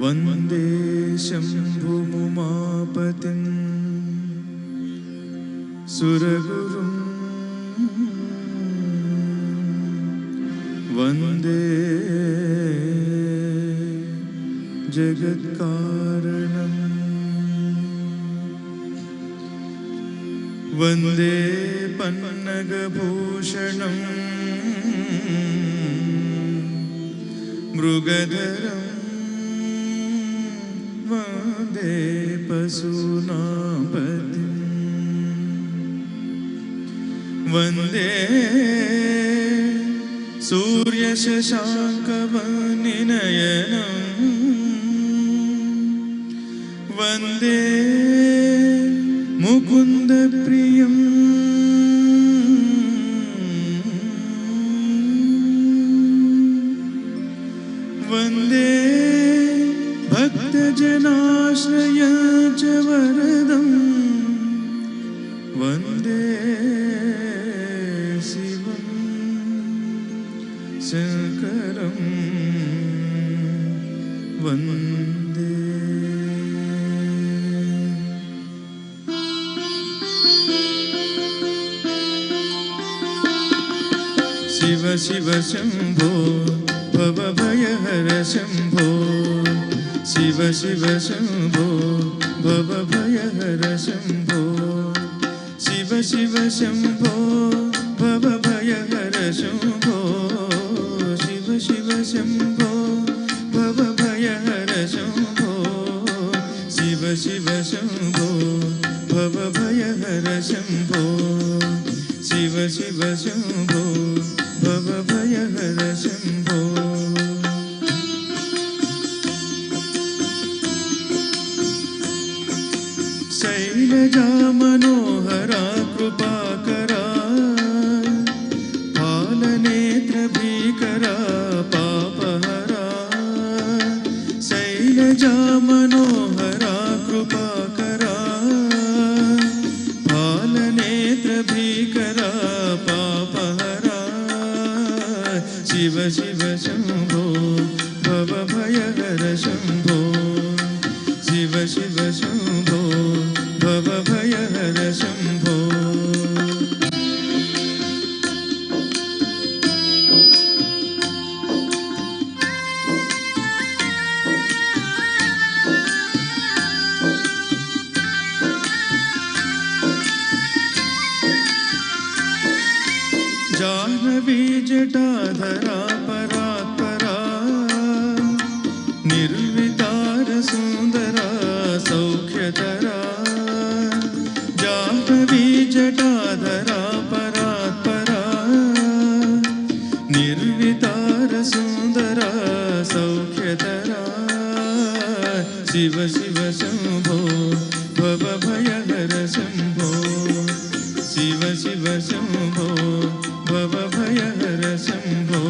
वन्दे शम्भुमुमापतिं सुरगुरुं वन्दे जगत्कारणं वन्दे पन्नगभूषणं मृगधरं वन्दे पशूनापतिं वन्दे सूर्यशशाङ्कवनिनयनं वन्दे मुकुन्दप्रियं वन्दे भक्तजनाश्रय च वरदं वन्दे शिवं शङ्करं वन्दे शिव शिव शम्भो भवभयहर शम्भो शिव शिव शम्भो भवभयहर शम्भो शिव शिव शम्भो भवभयहर शम्भो शिव शिव शम्भो भवभयहर शम्भो शिव शिव शम्भो भवभयहर शम्भो शिव शिव शम्भो भवभयहर शम्भो शैलजा मनोहरा कृपाकरा फालनेत्रभीकरा पापहरा शैलजा मनोहरा कृपाकरा फालनेत्रभीकरा पापहरा शिव शिव शम्भो भवभयहर शम्भो शिव शिव शम्भो भवभयहर शम्भो जाह्नवी जटाधरा परात्परा निर्विकार सुन्दरा सौख्यतरा जाह्नवी जटाधरा परात्परा निर्विकार सुन्दरा सौख्यतरा शिव शिव शम्भो भवभयहर शम्भो शिव शिव शम्भो भवभयहर शम्भो।